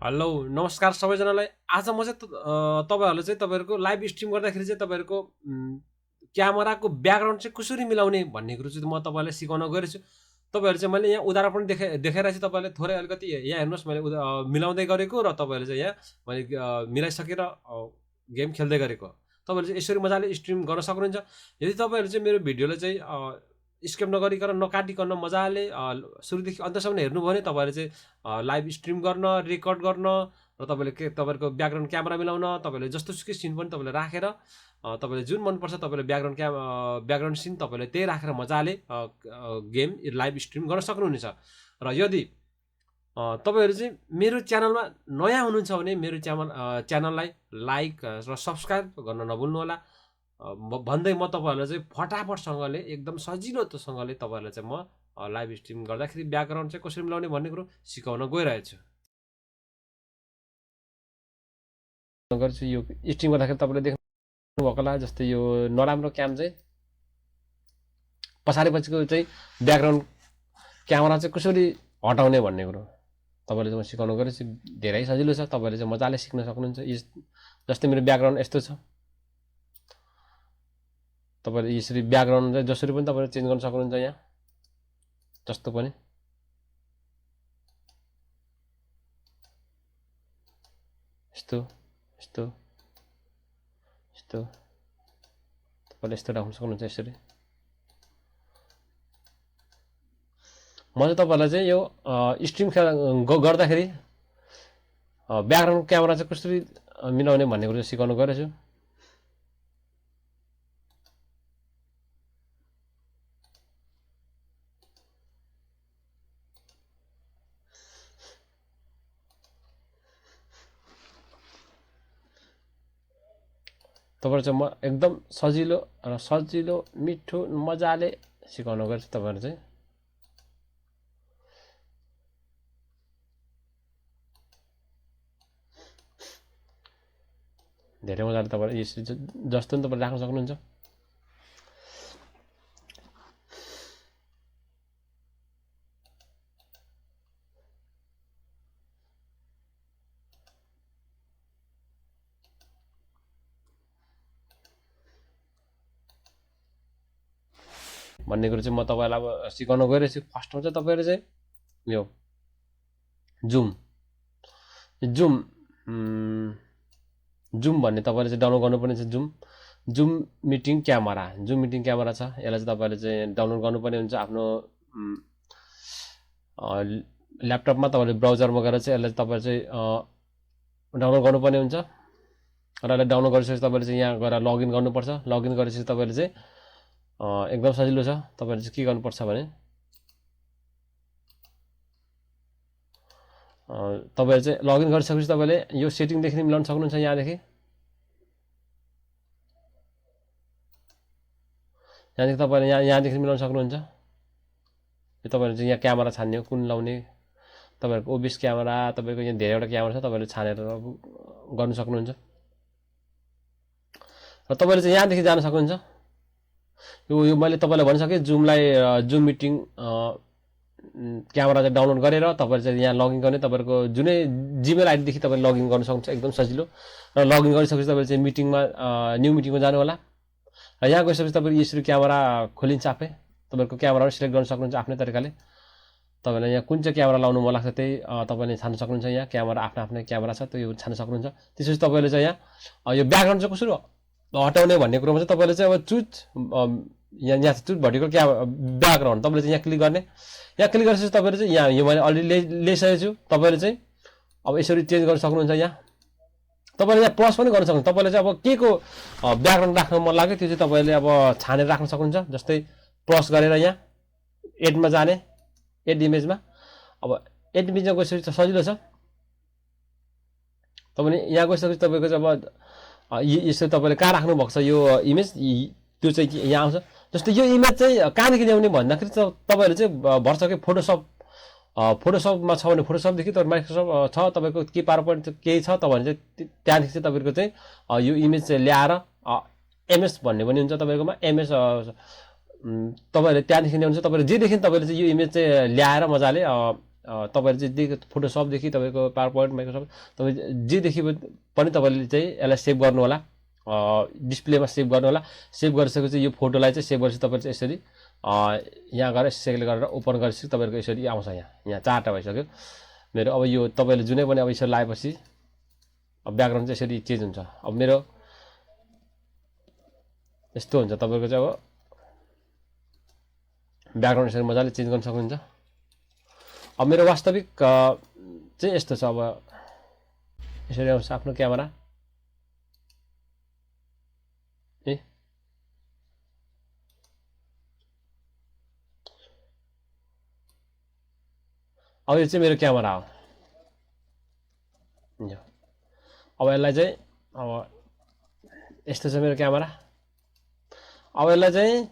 Hello नमस्कार सबैजनालाई। आज म चाहिँ तपाईहरुले चाहिँ तपाईहरुको लाइभ स्ट्रिम गर्दाखेरि चाहिँ तपाईहरुको क्यामेराको ब्याकग्राउन्ड चाहिँ कसरी मिलाउने भन्ने कुरो चाहिँ म तपाईहरुलाई सिकाउन गइरहेछु। तपाईहरु चाहिँ मैले यहाँ उदाहरण पनि देखाइरहेछु। तपाईहरुले थोरै अलिकति यहाँ हेर्नुस्, मैले मिलाउँदै गरेको र तपाईहरुले चाहिँ यहाँ मैले मिलाइसकेर गेम खेल्दै गरेको। तपाईहरुले चाहिँ यसरी मजाले स्ट्रिम गर्न सक्नुहुन्छ। यदि तपाईहरुले चाहिँ मेरो भिडियोलाई चाहिँ स्किप नगरिकन नकाटिकन मजाले सुरुदेखि अन्तसम्म हेर्नुभयो भने तपाईहरुले चाहिँ लाइभ स्ट्रिम गर्न, रेकर्ड गर्न र तपाईहरुको ब्याकग्राउन्ड क्यामेरा मिलाउन, तपाईहरुले जस्तोसुकै सिन पनि तपाईहरुले राखेर तपाईहरुले जुन मन पर्छ तपाईहरुले ब्याकग्राउन्ड सिन तपाईहरुले त्यही राखेर मजाले गेम लाइभ स्ट्रिम गर्न सक्नुहुनेछ। र यदि तपाईहरु चाहिँ मेरो च्यानलमा नयाँ हुनुहुन्छ भने मेरो च्यानललाई लाइक र सब्स्क्राइब गर्न नभुल्नु होला भन्दै म तपाईहरुलाई चाहिँ फटाफटसँगले एकदम सजिलोसँगले तपाईहरुलाई चाहिँ म लाइभ स्ट्रिम गर्दाखेरि ब्याकग्राउन्ड चाहिँ कसरी मिलाउने भन्ने कुरो सिकाउन गइरहेछु। गर्छु यो स्ट्रिम गर्दाखेरि तपाईले देख्नु भएको होला, जस्तै यो नराम्रो क्याम चाहिँ पछाडिपछिको चाहिँ ब्याकग्राउन्ड क्यामेरा चाहिँ कसरी हटाउने भन्ने कुरो तपाईले चाहिँ म सिकाउन गइरहेछु। धेरै सजिलो छ, तपाईले चाहिँ मजाले सिक्न सक्नुहुन्छ। जस्तै मेरो ब्याकग्राउन्ड यस्तो छ, तपाईले यसरी ब्याकग्राउन्ड चाहिँ जसरी पनि तपाईले चेन्ज गर्न सक्नुहुन्छ। यहाँ जस्तो पनि यस्तो यस्तो यस्तो तपाईले यस्तो राख्न सक्नुहुन्छ। यसरी म चाहिँ तपाईलाई चाहिँ यो स्ट्रिम गर्दाखेरि ब्याकग्राउन्ड क्यामेरा चाहिँ कसरी मिलाउने भन्ने कुरा सिकाउन गइरहेछु। तपाईहरु चाहिँ म एकदम सजिलो मिठो मजाले सिकाउन गइरहेछु। तपाईहरु चाहिँ धेरै मजाले तपाईहरु यसरी जस्तो नि तपाईले राख्न सक्नुहुन्छ। भन्ने कुरो चाहिँ म तपाईलाई अब सिकाउन गइरहेछु। फर्स्टमा चाहिँ तपाईहरु चाहिँ यो जुम भन्ने तपाईले चाहिँ डाउनलोड गर्नुपर्ने छ। जुम मिटिङ क्यामेरा छ। यसलाई चाहिँ तपाईले चाहिँ डाउनलोड गर्नुपर्ने हुन्छ। आफ्नो ल्यापटपमा तपाईले ब्राउजरमा गएर चाहिँ यसलाई तपाईले चाहिँ डाउनलोड गर्नुपर्ने हुन्छ। र यसलाई डाउनलोड गरिसकेपछि तपाईले चाहिँ यहाँ गएर लगइन गर्नुपर्छ। लगइन गरेपछि तपाईले चाहिँ एकदम सजिलो छ। तपाईले चाहिँ के गर्नुपर्छ भने तपाईले चाहिँ लगइन गरिसकेपछि तपाईले यो सेटिङदेखि मिलाउन सक्नुहुन्छ। यहाँदेखि तपाईले यहाँदेखि मिलाउन सक्नुहुन्छ। यो तपाईले चाहिँ यहाँ क्यामेरा छान्ने हो, कुन लाउने तपाईहरुको OBS क्यामेरा, तपाईको यहाँ धेरैवटा क्यामेरा छ, तपाईले छानेर गर्न सक्नुहुन्छ। र तपाईले चाहिँ यहाँदेखि जान सक्नुहुन्छ। यो मैले तपाईलाई भनिसके जुम मिटिङ क्यामेरा चाहिँ डाउनलोड गरेर तपाईले चाहिँ यहाँ लगइन गर्ने। तपाईहरुको जुनै जीमेल आइडी देखि तपाईले लगइन गर्न सक्नुहुन्छ। एकदम सजिलो। र लगइन गरिसकेपछि तपाईले चाहिँ न्यू मिटिङमा जानु होला। र यहाँ गइसकेपछि तपाईले यसरी क्यामेरा खोलिन्छ आफै। तपाईहरुको क्यामेरा सिलेक्ट गर्न सक्नुहुन्छ आफ्नै तरिकाले। तपाईलाई यहाँ कुन चाहिँ क्यामेरा लाउनु मन लाग्छ त्यही तपाईले छान्न सक्नुहुन्छ। यहाँ क्यामेरा आफ्नै क्यामेरा छ, त्यो छान्न सक्नुहुन्छ। त्यसपछि तपाईले चाहिँ यहाँ यो ब्याकग्राउन्ड चाहिँ कसरी हटाउने भन्ने कुरोमा चाहिँ तपाईले चाहिँ अब यहाँ चुज भर्टिकल ब्याकग्राउन्ड तपाईले चाहिँ यहाँ क्लिक गर्ने। यहाँ क्लिक गरेपछि तपाईले चाहिँ यहाँ यो मैले अलरेडी ल्याइसकेको छु। तपाईले चाहिँ अब यसरी चेन्ज गर्न सक्नुहुन्छ। यहाँ तपाईले यहाँ प्लस पनि गर्न सक्नुहुन्छ। तपाईले चाहिँ अब के को ब्याकग्राउन्ड राख्न मन लाग्यो त्यो चाहिँ तपाईले अब छानेर राख्न सक्नुहुन्छ। जस्तै प्लस गरेर यहाँ एडमा जाने, एड इमेजमा। अब एड इमेजमा गइसकेपछि सजिलो छ। तपाईले यहाँ गइसकेपछि तपाईको चाहिँ अब यसरी तपाईले कहाँ राख्नु भएको छ यो इमेज, त्यो चाहिँ यहाँ आउँछ। जस्तै यो इमेज चाहिँ कहाँदेखि ल्याउने भन्दाखेरि तपाईहरु चाहिँ भर्सकै फोटोसपमा छ भने फोटोसपदेखि तपाईँ माइक्रोसफ्ट छ, तपाईको के पावरपोइन्ट केही छ त भने चाहिँ त्यहाँदेखि चाहिँ तपाईको चाहिँ यो इमेज चाहिँ ल्याएर एमएस भन्ने पनि हुन्छ तपाईकोमा। एमएस तपाईहरुले त्यहाँदेखि ल्याउनुहुन्छ। तपाईले जेदेखि तपाईले चाहिँ यो इमेज चाहिँ ल्याएर मजाले तपाईहरु चाहिँ फोटोशप देखि तपाईको पावर पोइन्ट माइक्रोसफ्ट तपाई जे देखि पनि तपाईले चाहिँ यसलाई सेभ गर्नु होला डिस्प्लेमा सेभ गर्नु होला सेभ गरिसकेपछि यो फोटोलाई चाहिँ सेभ गरेपछि तपाईले चाहिँ यसरी यहाँ गएर सेलेक्ट गरेर ओपन गरेपछि तपाईहरुको यसरी आउँछ यहाँ चारटा भइसक्यो मेरो अब यो तपाईले जुनै पनि अब यसरी लाएपछि अब ब्याकग्राउन्ड चाहिँ यसरी चेन्ज हुन्छ अब मेरो यस्तो हुन्छ तपाईहरुको चाहिँ अब ब्याकग्राउन्ड यसरी मजाले चेन्ज गर्न सक्नुहुन्छ अब मेरो वास्तविक चाहिँ यस्तो छ अब यसरी आउँछ आफ्नो क्यामेरा ए अब यो चाहिँ मेरो क्यामेरा हो अब यसलाई चाहिँ अब यस्तो छ मेरो क्यामेरा अब यसलाई चाहिँ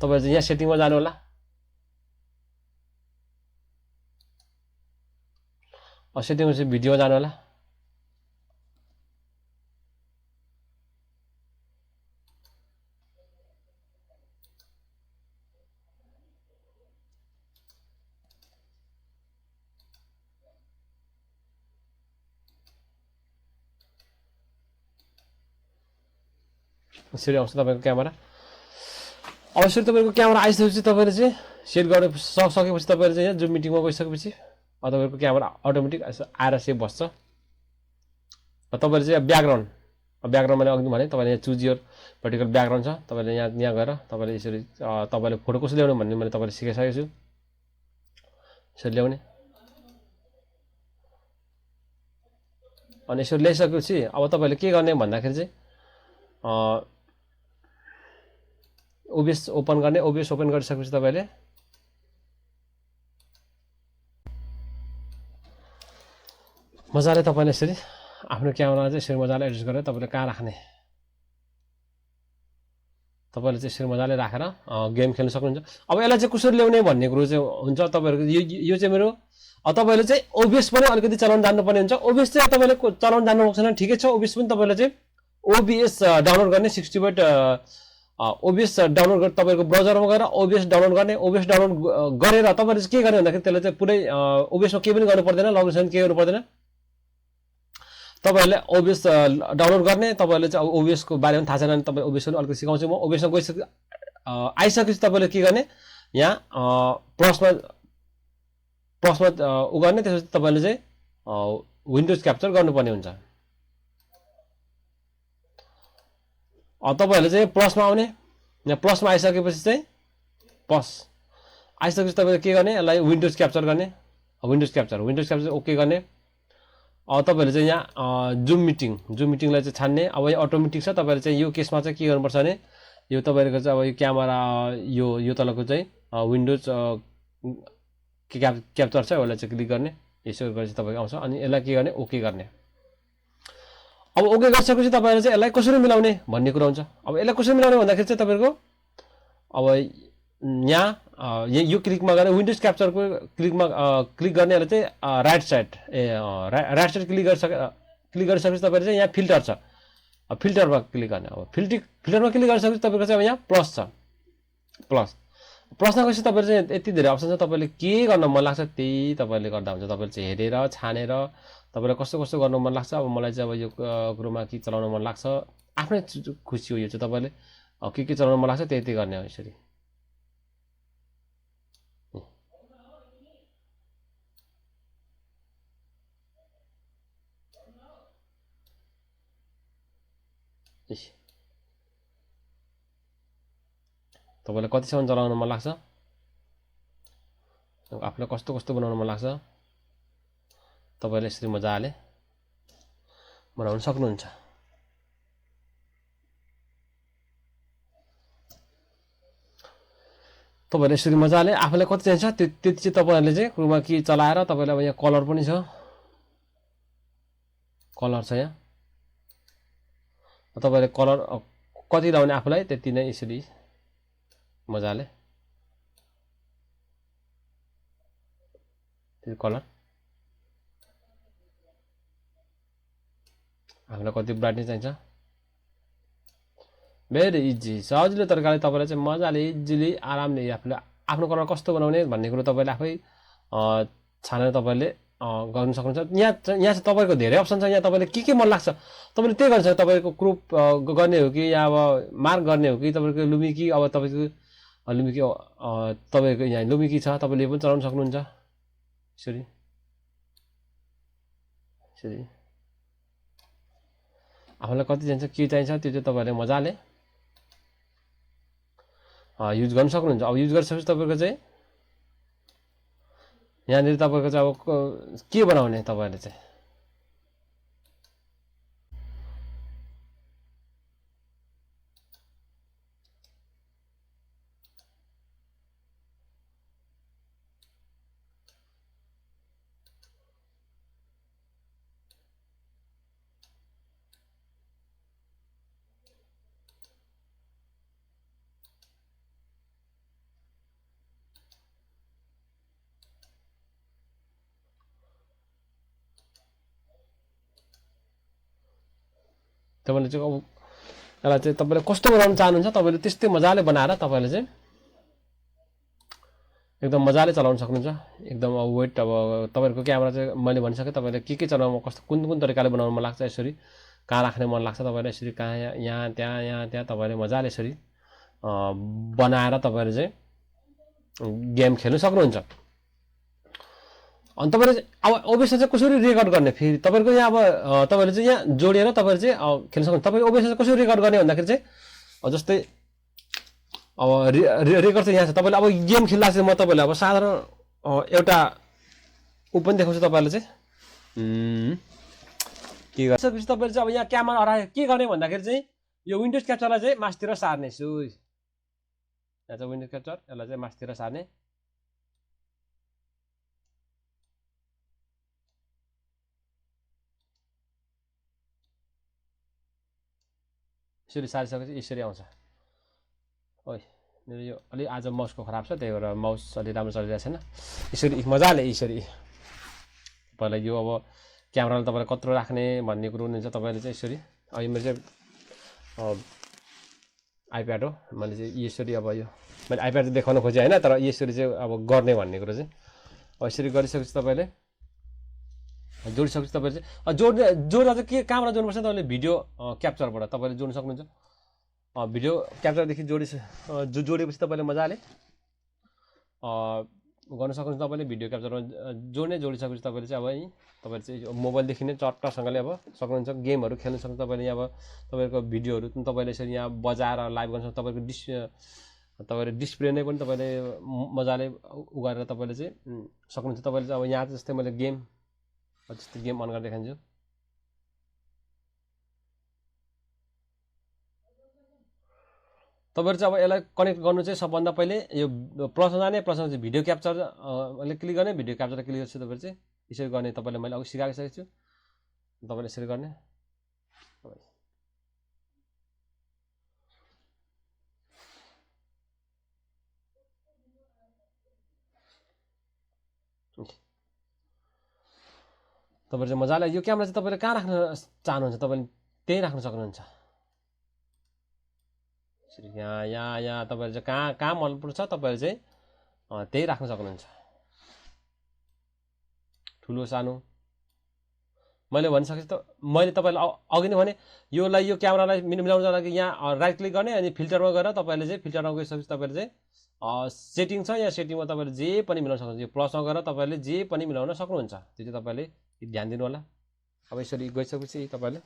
तपाईहरु चाहिँ यहाँ सेटिङमा जानु होला अब सेटिङमा चाहिँ भिडियोमा जानु होला यसरी आउँछ तपाईको क्यामेरा अब यसरी तपाईको क्यामेरा आइसकेपछि तपाईले चाहिँ सेट गर्न सकेपछि तपाईले चाहिँ यहाँ जुम मिटिङमा गइसकेपछि तपाईको क्यामेरा अटोमेटिक आएर सेभ बस्छ तपाईले चाहिँ ब्याकग्राउन्ड मैले अघि भने तपाईले यहाँ चुज योर पर्टिकुलर ब्याकग्राउन्ड छ तपाईले यहाँ गएर तपाईले यसरी तपाईले फोटो कसरी ल्याउने भन्ने मैले तपाईलाई सिकाइसकेको छु यसरी ल्याउने अनि यसरी ल्याइसकेपछि अब तपाईले के गर्ने भन्दाखेरि चाहिँ OBS ओपन गर्ने OBS ओपन गरिसकेपछि तपाईले मजाले तपाईले यसरी आफ्नो क्यामेरा चाहिँ यसरी मजाले एडजस्ट गरेर तपाईले कहाँ राख्ने तपाईले चाहिँ यसरी मजाले राखेर गेम खेल्न सक्नुहुन्छ अब यसलाई चाहिँ कसरी ल्याउने भन्ने कुरो चाहिँ हुन्छ तपाईहरुको यो चाहिँ मेरो तपाईले चाहिँ OBS पनि अलिकति चलाउन जान्नुपर्ने हुन्छ OBS चाहिँ तपाईले चलाउन जान्नु भएको छैन ठिकै छ OBS पनि तपाईले चाहिँ OBS डाउनलोड गर्ने 60 बाइट OBS डाउनलोड गरेर तपाईहरुको ब्राउजरमा गएर OBS डाउनलोड गर्ने OBS डाउनलोड गरेर तपाईहरुले चाहिँ के गर्ने भन्दाखेरि त्यसले चाहिँ पुरै OBS मा केही पनि गर्नु पर्दैन लगइन के गर्नु पर्दैन तपाईहरुले OBS डाउनलोड गर्ने तपाईहरुले चाहिँ OBS को बारेमा थाहा छैन भने तपाई OBS पनि अलिकति सिकाउँछु म OBS मा गइसके आइसकेपछि तपाईले के गर्ने यहाँ प्लसमा उ गर्ने त्यसपछि तपाईले चाहिँ विन्डोज क्याप्चर गर्नुपर्ने हुन्छ तपाईहरुले चाहिँ प्लसमा आउने यहाँ प्लसमा आइसकेपछि चाहिँ आइसकेपछि तपाईले के गर्ने यसलाई विन्डोज क्याप्चर गर्ने विन्डोज क्याप्चर ओके गर्ने तपाईहरुले चाहिँ यहाँ जुम मिटिङलाई चाहिँ छान्ने अब यो अटोमेटिक छ तपाईहरुले चाहिँ यो केसमा चाहिँ के गर्नुपर्छ भने यो तपाईहरुको चाहिँ अब यो क्यामेरा यो तलको चाहिँ विन्डोज क्याप्चर छ यसलाई चाहिँ क्लिक गर्ने यसो गरेपछि तपाईको आउँछ अनि यसलाई के गर्ने ओके गर्ने अब ओके गरिसकेपछि तपाईहरुले चाहिँ यसलाई कसरी मिलाउने भन्ने कुरा हुन्छ अब यसलाई कसरी मिलाउने भन्दाखेरि चाहिँ तपाईहरुको अब यहाँ यो क्लिकमा गरेर विन्डोज क्याप्चरको क्लिक गर्ने यसलाई चाहिँ राइट साइड क्लिक गरिसकेपछि तपाईहरुले चाहिँ यहाँ फिल्टर छ फिल्टरमा क्लिक गर्ने अब फिल्टरमा क्लिक गरिसकेपछि तपाईको चाहिँ अब यहाँ प्लस छ प्लसमा गएपछि तपाईहरु चाहिँ यति धेरै अप्सन छ तपाईले के गर्न मन लाग्छ त्यही तपाईले गर्दा हुन्छ तपाईले चाहिँ हेरेर छानेर तपाईलाई कस्तो गर्न मन लाग्छ अब मलाई चाहिँ अब यो कुरोमा के चलाउन मन लाग्छ आफ्नै खुसी हो यो चाहिँ तपाईले के चलाउन मन लाग्छ त्यही गर्ने हो यसरी तपाईलाई कतिसम्म चलाउन मन लाग्छ आफूलाई कस्तो बनाउन मन लाग्छ तपाईले यसरी मजाले बनाउन सक्नुहुन्छ तपाईले यसरी मजाले आफूलाई कति चाहिन्छ त्यति चाहिँ तपाईहरुले चाहिँ कुरोमा के चलाएर तपाईलाई अब यहाँ कलर पनि छ यहाँ तपाईले कलर कति लाउने आफूलाई त्यति नै यसरी मजाले त्यो कलर हामीलाई कति ब्राइटनेस चाहिन्छ भेरी इजी सजिलो तरिकाले तपाईले चाहिँ मजाले इजिली आरामले आफूले आफ्नो कलर कस्तो बनाउने भन्ने कुरो तपाईँले आफै छानेर तपाईँले गर्न सक्नुहुन्छ। यहाँ चाहिँ तपाईँको धेरै अप्सन छ। यहाँ तपाईँले के मन लाग्छ तपाईँले त्यही गर्छ। तपाईँको क्रोप गर्ने हो कि या अब मार्क गर्ने हो कि तपाईँको लुमिकी, अब तपाईँको लुमिकी तपाईँको यहाँ लुमिकी छ, तपाईँले पनि चलाउन सक्नुहुन्छ। यसरी यसरी आफूलाई कति चाहिन्छ के चाहिन्छ त्यो चाहिँ तपाईँले मजाले युज गर्न सक्नुहुन्छ। अब युज गरिसकेपछि तपाईँको चाहिँ यहाँनिर तपाईँको चाहिँ अब के बनाउने तपाईँले चाहिँ तपाईँले चाहिँ अब यसलाई चाहिँ तपाईँले कस्तो बनाउन चाहनुहुन्छ तपाईँले त्यस्तै मजाले बनाएर तपाईँले चाहिँ एकदम मजाले चलाउन सक्नुहुन्छ। एकदम अब वेट अब तपाईँहरूको क्यामेरा चाहिँ मैले भनिसकेँ तपाईँले के चलाउनु कस्तो कुन तरिकाले बनाउनु मन लाग्छ, यसरी कहाँ राख्ने मन लाग्छ तपाईँले यसरी कहाँ यहाँ त्यहाँ तपाईँले मजाले यसरी बनाएर तपाईँले चाहिँ गेम खेल्न सक्नुहुन्छ। अनि तपाईँले अब ओबिएसमा चाहिँ कसरी रेकर्ड गर्ने फेरि तपाईँको यहाँ अब तपाईँले चाहिँ यहाँ जोडेर तपाईँले चाहिँ खेल्न सक्नुहुन्छ। तपाईँले ओबिएसमा कसरी रेकर्ड गर्ने भन्दाखेरि चाहिँ जस्तै अब रेकर्ड चाहिँ यहाँ छ। तपाईँले अब गेम खेल्दा चाहिँ म तपाईँलाई अब साधारण एउटा पनि देखाउँछु। तपाईँले चाहिँ के गर्छ तपाईँले चाहिँ अब यहाँ क्यामेरा हरायो के गर्ने भन्दाखेरि चाहिँ यो विन्डोज क्याप्चरलाई चाहिँ मास्तिर सार्ने छु। यहाँ चाहिँ विन्डोज क्याप्चर यसलाई चाहिँ मास्तिर सार्ने। यसरी सारिसकेपछि यसरी आउँछ। ओइ मेरो यो अलि आज माउसको खराब छ, त्यही भएर माउस अलि राम्रो चलिरहेको छैन। यसरी मजाले यसरी तपाईँलाई यो अब क्यामेराले तपाईँलाई कत्रो राख्ने भन्ने कुरो हुन्छ। तपाईँले चाहिँ यसरी अब मेरो चाहिँ आइप्याड हो, मैले चाहिँ यसरी अब यो मैले आइप्याड चाहिँ देखाउन खोजेँ होइन, तर यसरी चाहिँ अब गर्ने भन्ने कुरो चाहिँ अब यसरी गरिसकेपछि तपाईँले जोडिसकेपछि तपाईँले चाहिँ जोड्दा चाहिँ के कहाँबाट जोड्नुपर्छ तपाईँले भिडियो क्याप्चरबाट तपाईँले जोड्न सक्नुहुन्छ। भिडियो क्याप्चरदेखि जोडेपछि तपाईँले मजाले गर्न सक्नुहुन्छ। तपाईँले भिडियो क्याप्चरमा जोडिसकेपछि तपाईँले चाहिँ अब यहीँ तपाईँले चाहिँ मोबाइलदेखि नै चट्टसँगले अब सक्नुहुन्छ गेमहरू खेल्न सक्नुहुन्छ। तपाईँले यहाँ अब तपाईँको भिडियोहरू तपाईँले यसरी यहाँ बजाएर लाइभ गर्न सक्नुहुन्छ। तपाईँले डिस्प्ले नै पनि तपाईँले मजाले उ गरेर तपाईँले चाहिँ सक्नुहुन्छ। तपाईँले चाहिँ अब यहाँ जस्तै मैले गेम जस्तै गेम अन गरेर देखान्छु। तपाईँहरू चाहिँ अब यसलाई कनेक्ट गर्नु चाहिँ सबभन्दा पहिले यो प्लसमा जाने, प्लसमा चाहिँ भिडियो क्याप्चर क्लिक गर्ने, भिडियो क्याप्चर क्लिक गर्छु। तपाईँहरू चाहिँ यसरी गर्ने तपाईँले मैले अघि सिकाइसकेको छु। तपाईँले यसरी गर्ने। तपाईँहरू चाहिँ मजाले यो क्यामेरा चाहिँ तपाईँले कहाँ राख्न चाहनुहुन्छ तपाईँले त्यहीँ राख्न सक्नुहुन्छ। यहाँ तपाईँले चाहिँ कहाँ मनपर्छ तपाईँले चाहिँ त्यही राख्न सक्नुहुन्छ। ठुलो सानो मैले भनिसकेपछि त मैले तपाईँलाई अघि नै भने योलाई यो क्यामेरालाई मिलाउनको लागि यहाँ राइट क्लिक गर्ने अनि फिल्टरमा गएर तपाईँले चाहिँ फिल्टरमा गइसकेपछि तपाईँले चाहिँ सेटिङ छ, यहाँ सेटिङमा तपाईँले जे पनि मिलाउन सक्नुहुन्छ। यो प्लसमा गएर तपाईँले जे पनि मिलाउन सक्नुहुन्छ। त्यो चाहिँ तपाईँले ध्यान दिनु होला। अब यसरी गइसकेपछि तपाईँले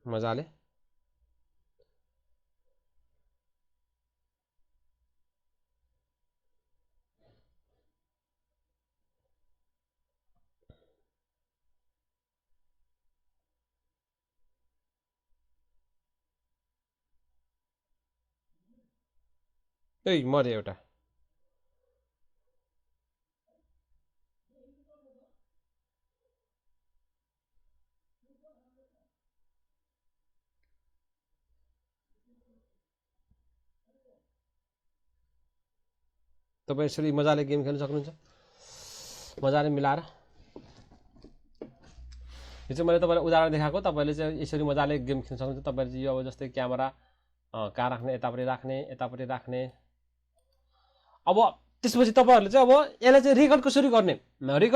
मजाले ए मर्यो एउटा। तपाईँ यसरी मजाले गेम खेल्न सक्नुहुन्छ। मजाले मिलाएर यो चाहिँ मैले तपाईँलाई उदाहरण देखाएको तपाईँले चाहिँ यसरी मजाले गेम खेल्न सक्नुहुन्छ तपाईँले चाहिँ यो अब जस्तै क्यामेरा कहाँ राख्ने यतापट्टि राख्ने अब त्यसपछि तपाईँहरूले चाहिँ अब यसलाई चाहिँ रेकर्ड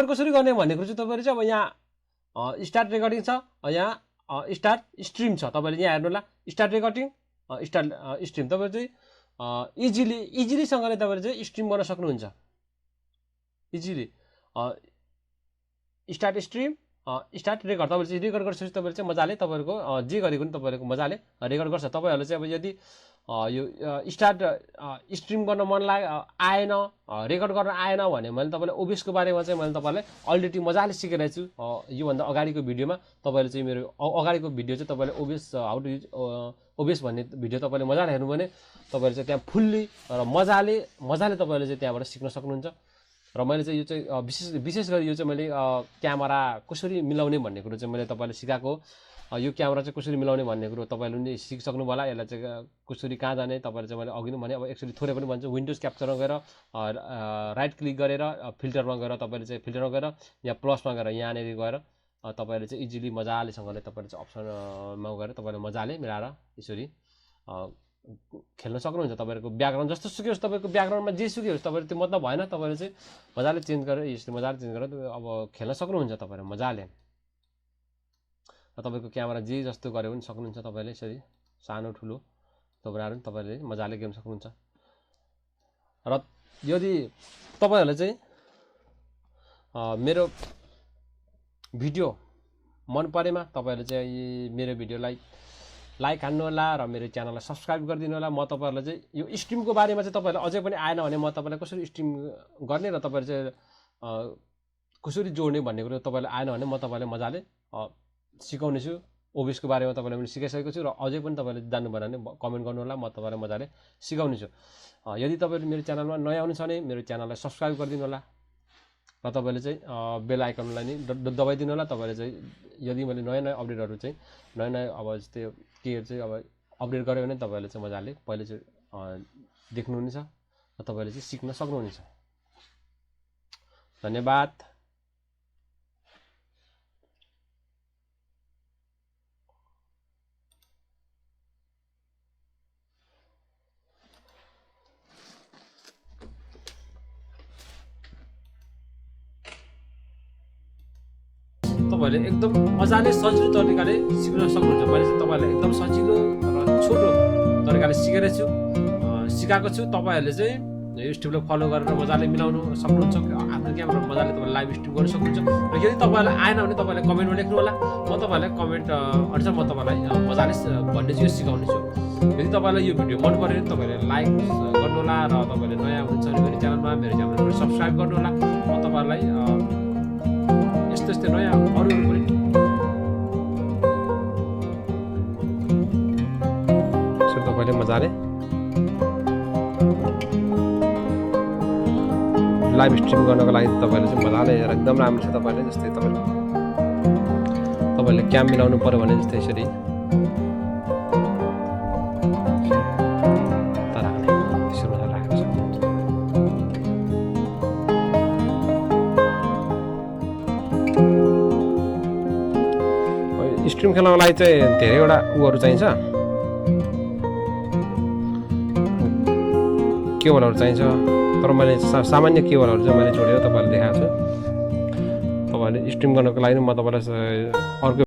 कसरी गर्ने भन्ने कुरो चाहिँ तपाईँले चाहिँ अब यहाँ स्टार्ट रेकर्डिङ छ यहाँ स्टार्ट स्ट्रिम छ तपाईँले यहाँ हेर्नु होला स्टार्ट रेकर्डिङ स्टार्ट स्ट्रिम तपाईँले चाहिँ इजिलीसँगले तपाईँले चाहिँ स्ट्रिम गर्न सक्नुहुन्छ easily start stream start record तपाईँले चाहिँ रेकर्ड गरिसकेपछि तपाईँले चाहिँ मजाले तपाईँहरूको जे गरेको नि तपाईँहरूको मजाले रेकर्ड गर्छ तपाईँहरूले चाहिँ अब यदि यो स्टार्ट स्ट्रिम गर्न मन आएन रेकर्ड गर्न आएन भने मैले तपाईँलाई ओबिएसको बारेमा चाहिँ मैले तपाईँलाई अलरेडी मजाले सिकाइरहेको छु योभन्दा अगाडिको भिडियोमा तपाईँले चाहिँ मेरो अगाडिको भिडियो चाहिँ तपाईँले OBS how to use OBS भन्ने भिडियो तपाईँले मजाले हेर्नु भने तपाईँले चाहिँ त्यहाँ फुल्ली र मजाले तपाईँले चाहिँ त्यहाँबाट सिक्न सक्नुहुन्छ र मैले चाहिँ यो चाहिँ विशेष गरी यो चाहिँ मैले क्यामेरा कसरी मिलाउने भन्ने कुरो चाहिँ मैले तपाईँलाई सिकाएको यो क्यामेरा चाहिँ कसरी मिलाउने भन्ने कुरो तपाईँले पनि सिकिसक्नु होला यसलाई चाहिँ कसरी कहाँ जाने तपाईँले चाहिँ मैले अघि नै भने अब एक्चुअली थोरै पनि भन्छु विन्डोज क्याप्चरमा गएर राइट क्लिक गरेर फिल्टरमा गएर तपाईँले चाहिँ फिल्टरमा गएर यहाँ प्लसमा गएर यहाँनिर गएर तपाईँले चाहिँ इजिली मजालेसँगले तपाईँले चाहिँ अप्सनमा गएर तपाईँले मजाले मिलाएर यसरी खेल्न सक्नुहुन्छ तपाईँहरूको ब्याकग्राउन्ड जस्तो सुकै होस् तपाईँको ब्याकग्राउन्डमा जे सुकै होस् तपाईँले त्यो मतलब भएन तपाईँले चाहिँ मजाले चेन्ज गरेर यसरी मजाले चेन्ज गरेर अब खेल्न सक्नुहुन्छ तपाईँहरू मजाले तपाईँको क्यामेरा जे जस्तो गऱ्यो भने सक्नुहुन्छ तपाईँले यसरी सानो ठुलो बनाएर तपाईँले मजाले गेम सक्नुहुन्छ र यदि तपाईँहरूले चाहिँ मेरो भिडियो मन परेमा तपाईँहरूले चाहिँ मेरो भिडियोलाई लाइक हान्नु होला र मेरो च्यानललाई सब्सक्राइब गरिदिनु होला म तपाईँहरूलाई चाहिँ यो स्ट्रिमको बारेमा चाहिँ तपाईँहरूलाई अझै पनि आएन भने म तपाईँलाई कसरी स्ट्रिम गर्ने र तपाईँले चाहिँ कसरी जोड्ने भन्ने कुरो तपाईँलाई आएन भने म तपाईँलाई मजाले सिकाउने छु ओबिएसको बारेमा तपाईँलाई पनि सिकाइसकेको छु र अझै पनि तपाईँले जान्नु भएन भने कमेन्ट गर्नु होला म तपाईँलाई मजाले सिकाउने छु यदि तपाईँले मेरो च्यानलमा नयाँ आउनु छ भने मेरो च्यानललाई सब्सक्राइब गरिदिनु होला र तपाईँले चाहिँ बेल आइकनलाई नि दबाइदिनु होला तपाईँले चाहिँ यदि मैले नयाँ अपडेटहरू चाहिँ नयाँ अब जस्तै केहरू चाहिँ अब अपडेट गऱ्यो भने तपाईँले चाहिँ मजाले पहिले चाहिँ देख्नुहुनेछ र तपाईँले चाहिँ सिक्न सक्नुहुनेछ धन्यवाद तपाईँले एकदम मजाले सजिलो तरिकाले सिक्न सक्नुहुन्छ मैले चाहिँ तपाईँहरूलाई एकदम सजिलो र छोटो तरिकाले सिकाएको छु तपाईँहरूले चाहिँ यो स्टेपलाई फलो गरेर मजाले मिलाउनु सक्नुहुन्छ आफ्नो क्यामेरा मजाले तपाईँले लाइभ स्ट्रिम गर्न सक्नुहुन्छ र यदि तपाईँलाई आएन भने तपाईँले कमेन्टमा लेख्नु होला म तपाईँलाई कमेन्ट अनुसार म तपाईँलाई मजाले भन्ने चाहिँ सिकाउने छु यदि तपाईँलाई यो भिडियो मन पऱ्यो भने तपाईँले लाइक गर्नु होला र तपाईँले नयाँ हुनुहुन्छ भने मेरो च्यानललाई सब्सक्राइब गर्नु होला म तपाईँहरूलाई यस्तो नयाँ अरू पनि तपाईँले मजाले लाइभ स्ट्रिम गर्नको लागि तपाईँले चाहिँ मजाले एकदम राम्रो छ तपाईँले जस्तै तपाईँले क्याम मिलाउनु पऱ्यो भने जस्तै यसरी स्ट्रिम खेल्नको लागि चाहिँ धेरैवटा उहरू चाहिन्छ केबलहरू चाहिन्छ तर मैले सामान्य केबलहरू चाहिँ मैले जोडेर तपाईँलाई देखाएको छु तपाईँहरूले स्ट्रिम गर्नको लागि म तपाईँलाई अर्को